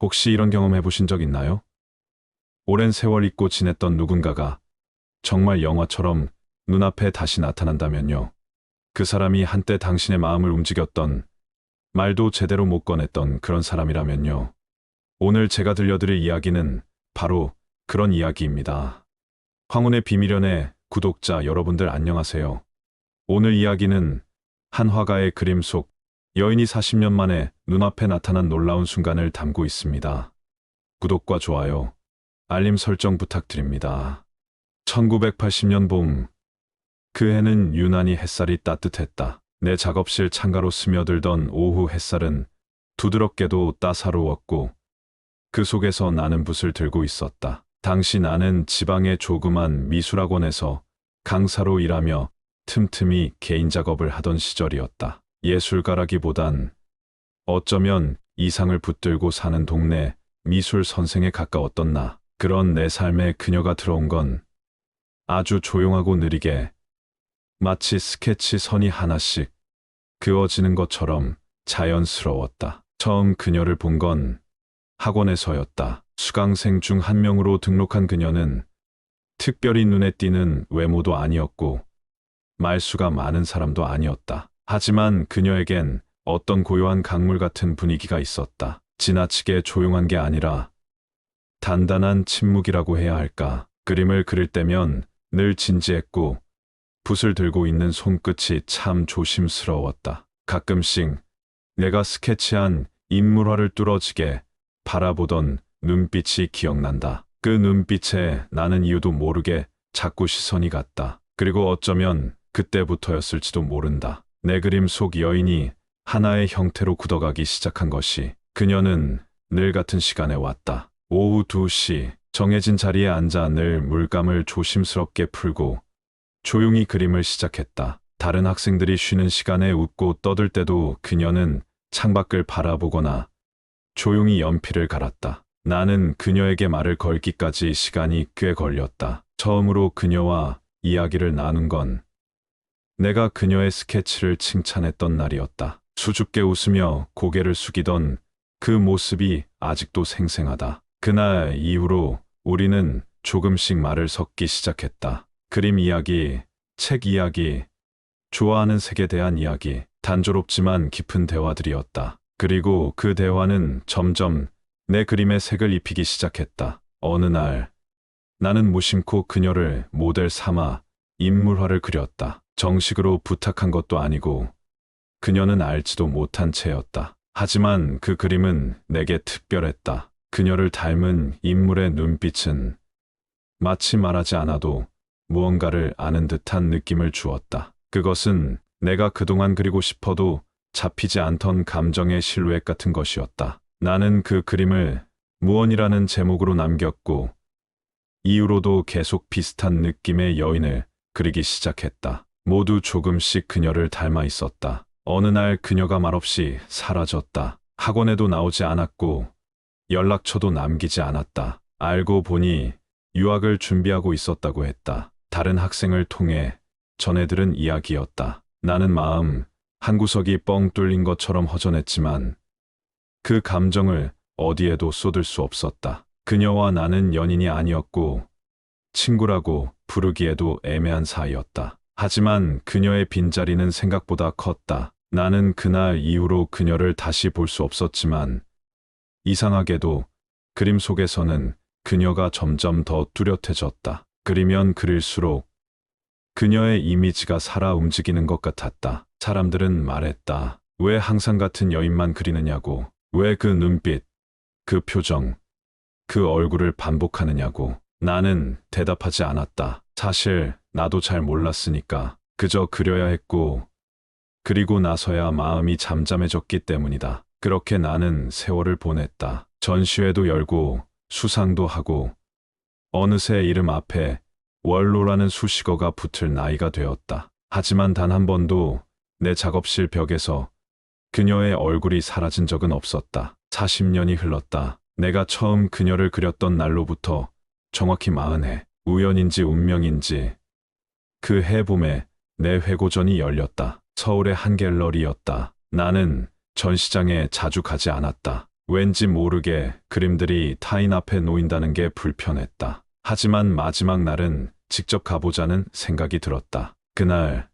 혹시 이런 경험 해보신 적 있나요? 오랜 세월 잊고 지냈던 누군가가 정말 영화처럼 눈앞에 다시 나타난다면요. 그 사람이 한때 당신의 마음을 움직였던, 말도 제대로 못 꺼냈던 그런 사람이라면요. 오늘 제가 들려드릴 이야기는 바로 그런 이야기입니다. 황혼의 비밀연애 구독자 여러분들 안녕하세요. 오늘 이야기는 한 화가의 그림 속 여인이 40년 만에 눈앞에 나타난 놀라운 순간을 담고 있습니다. 구독과 좋아요, 알림 설정 부탁드립니다. 1980년 봄, 그 해는 유난히 햇살이 따뜻했다. 내 작업실 창가로 스며들던 오후 햇살은 두드럽게도 따사로웠고 그 속에서 나는 붓을 들고 있었다. 당시 나는 지방의 조그만 미술학원에서 강사로 일하며 틈틈이 개인 작업을 하던 시절이었다. 예술가라기보단 어쩌면 이상을 붙들고 사는 동네 미술 선생에 가까웠던 나. 그런 내 삶에 그녀가 들어온 건 아주 조용하고 느리게, 마치 스케치 선이 하나씩 그어지는 것처럼 자연스러웠다. 처음 그녀를 본 건 학원에서였다. 수강생 중 한 명으로 등록한 그녀는 특별히 눈에 띄는 외모도 아니었고 말수가 많은 사람도 아니었다. 하지만 그녀에겐 어떤 고요한 강물 같은 분위기가 있었다. 지나치게 조용한 게 아니라 단단한 침묵이라고 해야 할까. 그림을 그릴 때면 늘 진지했고 붓을 들고 있는 손끝이 참 조심스러웠다. 가끔씩 내가 스케치한 인물화를 뚫어지게 바라보던 눈빛이 기억난다. 그 눈빛에 나는 이유도 모르게 자꾸 시선이 갔다. 그리고 어쩌면 그때부터였을지도 모른다. 내 그림 속 여인이 하나의 형태로 굳어가기 시작한 것이. 그녀는 늘 같은 시간에 왔다. 오후 2시, 정해진 자리에 앉아 늘 물감을 조심스럽게 풀고 조용히 그림을 시작했다. 다른 학생들이 쉬는 시간에 웃고 떠들 때도 그녀는 창밖을 바라보거나 조용히 연필을 갈았다. 나는 그녀에게 말을 걸기까지 시간이 꽤 걸렸다. 처음으로 그녀와 이야기를 나눈 건 내가 그녀의 스케치를 칭찬했던 날이었다. 수줍게 웃으며 고개를 숙이던 그 모습이 아직도 생생하다. 그날 이후로 우리는 조금씩 말을 섞기 시작했다. 그림 이야기, 책 이야기, 좋아하는 색에 대한 이야기, 단조롭지만 깊은 대화들이었다. 그리고 그 대화는 점점 내 그림에 색을 입히기 시작했다. 어느 날 나는 무심코 그녀를 모델 삼아 인물화를 그렸다. 정식으로 부탁한 것도 아니고 그녀는 알지도 못한 채였다. 하지만 그 그림은 내게 특별했다. 그녀를 닮은 인물의 눈빛은 마치 말하지 않아도 무언가를 아는 듯한 느낌을 주었다. 그것은 내가 그동안 그리고 싶어도 잡히지 않던 감정의 실루엣 같은 것이었다. 나는 그 그림을 무언이라는 제목으로 남겼고 이후로도 계속 비슷한 느낌의 여인을 그리기 시작했다. 모두 조금씩 그녀를 닮아 있었다. 어느 날 그녀가 말없이 사라졌다. 학원에도 나오지 않았고 연락처도 남기지 않았다. 알고 보니 유학을 준비하고 있었다고 했다. 다른 학생을 통해 전해들은 이야기였다. 나는 마음 한구석이 뻥 뚫린 것처럼 허전했지만 그 감정을 어디에도 쏟을 수 없었다. 그녀와 나는 연인이 아니었고 친구라고 부르기에도 애매한 사이였다. 하지만 그녀의 빈자리는 생각보다 컸다. 나는 그날 이후로 그녀를 다시 볼 수 없었지만 이상하게도 그림 속에서는 그녀가 점점 더 뚜렷해졌다. 그리면 그릴수록 그녀의 이미지가 살아 움직이는 것 같았다. 사람들은 말했다. 왜 항상 같은 여인만 그리느냐고. 왜 그 눈빛, 그 표정, 그 얼굴을 반복하느냐고. 나는 대답하지 않았다. 사실 나도 잘 몰랐으니까. 그저 그려야 했고 그리고 나서야 마음이 잠잠해졌기 때문이다. 그렇게 나는 세월을 보냈다. 전시회도 열고 수상도 하고 어느새 이름 앞에 원로라는 수식어가 붙을 나이가 되었다. 하지만 단 한 번도 내 작업실 벽에서 그녀의 얼굴이 사라진 적은 없었다. 40년이 흘렀다. 내가 처음 그녀를 그렸던 날로부터 정확히 40해. 우연인지 운명인지 그 해 봄에 내 회고전이 열렸다. 서울의 한 갤러리였다. 나는 전시장에 자주 가지 않았다. 왠지 모르게 그림들이 타인 앞에 놓인다는 게 불편했다. 하지만 마지막 날은 직접 가보자는 생각이 들었다. 그날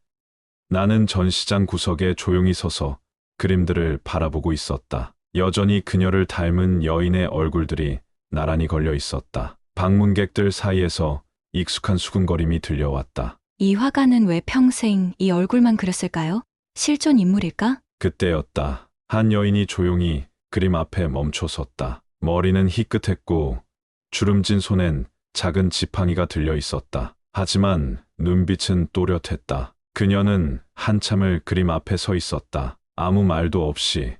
나는 전시장 구석에 조용히 서서 그림들을 바라보고 있었다. 여전히 그녀를 닮은 여인의 얼굴들이 나란히 걸려 있었다. 방문객들 사이에서 익숙한 수군거림이 들려왔다. 이 화가는 왜 평생 이 얼굴만 그렸을까요? 실존 인물일까? 그때였다. 한 여인이 조용히 그림 앞에 멈춰 섰다. 머리는 희끗했고 주름진 손엔 작은 지팡이가 들려 있었다. 하지만 눈빛은 또렷했다. 그녀는 한참을 그림 앞에 서 있었다. 아무 말도 없이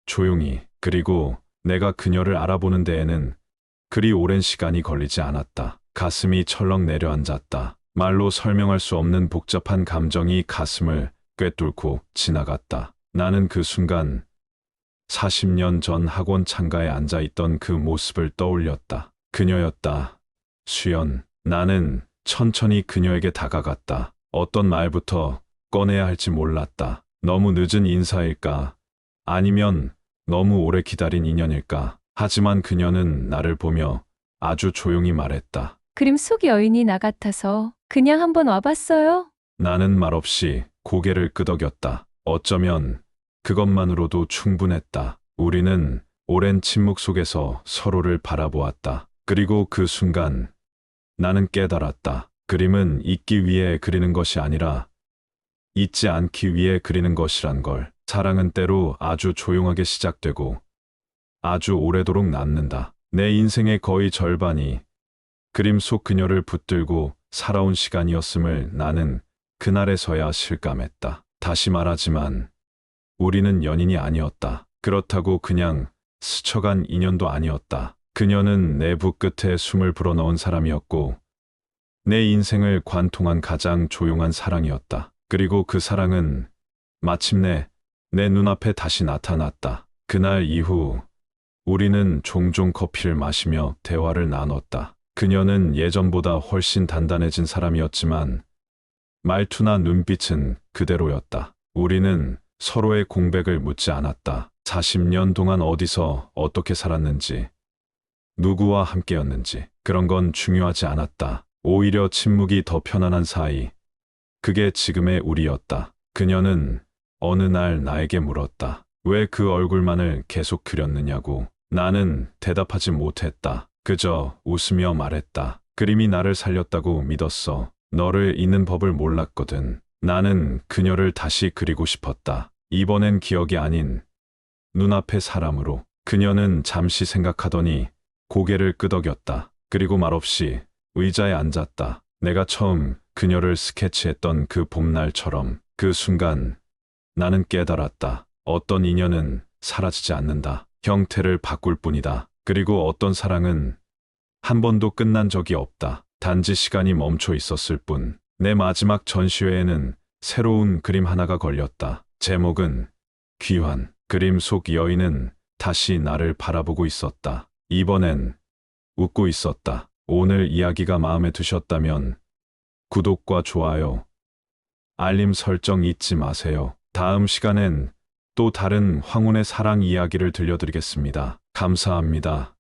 조용히. 그리고 내가 그녀를 알아보는 데에는 그리 오랜 시간이 걸리지 않았다. 가슴이 철렁 내려앉았다. 말로 설명할 수 없는 복잡한 감정이 가슴을 꿰뚫고 지나갔다. 나는 그 순간 40년 전 학원 창가에 앉아 있던 그 모습을 떠올렸다. 그녀였다. 수연. 나는 천천히 그녀에게 다가갔다. 어떤 말부터 꺼내야 할지 몰랐다. 너무 늦은 인사일까? 아니면 너무 오래 기다린 인연일까? 하지만 그녀는 나를 보며 아주 조용히 말했다. 그림 속 여인이 나 같아서 그냥 한번 와봤어요. 나는 말없이 고개를 끄덕였다. 어쩌면 그것만으로도 충분했다. 우리는 오랜 침묵 속에서 서로를 바라보았다. 그리고 그 순간 나는 깨달았다. 그림은 잊기 위해 그리는 것이 아니라 잊지 않기 위해 그리는 것이란 걸. 사랑은 때로 아주 조용하게 시작되고 아주 오래도록 남는다. 내 인생의 거의 절반이 그림 속 그녀를 붙들고 살아온 시간이었음을 나는 그날에서야 실감했다. 다시 말하지만 우리는 연인이 아니었다. 그렇다고 그냥 스쳐간 인연도 아니었다. 그녀는 내 붓 끝에 숨을 불어넣은 사람이었고 내 인생을 관통한 가장 조용한 사랑이었다. 그리고 그 사랑은 마침내 내 눈앞에 다시 나타났다. 그날 이후 우리는 종종 커피를 마시며 대화를 나눴다. 그녀는 예전보다 훨씬 단단해진 사람이었지만 말투나 눈빛은 그대로였다. 우리는 서로의 공백을 묻지 않았다. 40년 동안 어디서 어떻게 살았는지, 누구와 함께였는지 그런 건 중요하지 않았다. 오히려 침묵이 더 편안한 사이. 그게 지금의 우리였다. 그녀는 어느 날 나에게 물었다. 왜 그 얼굴만을 계속 그렸느냐고. 나는 대답하지 못했다. 그저 웃으며 말했다. 그림이 나를 살렸다고 믿었어. 너를 잊는 법을 몰랐거든. 나는 그녀를 다시 그리고 싶었다. 이번엔 기억이 아닌 눈앞의 사람으로. 그녀는 잠시 생각하더니 고개를 끄덕였다. 그리고 말없이 의자에 앉았다. 내가 처음 그녀를 스케치했던 그 봄날처럼. 그 순간 나는 깨달았다. 어떤 인연은 사라지지 않는다. 형태를 바꿀 뿐이다. 그리고 어떤 사랑은 한 번도 끝난 적이 없다. 단지 시간이 멈춰 있었을 뿐. 내 마지막 전시회에는 새로운 그림 하나가 걸렸다. 제목은 귀환. 그림 속 여인은 다시 나를 바라보고 있었다. 이번엔 웃고 있었다. 오늘 이야기가 마음에 드셨다면 구독과 좋아요, 알림 설정 잊지 마세요. 다음 시간엔 또 다른 황혼의 사랑 이야기를 들려드리겠습니다. 감사합니다.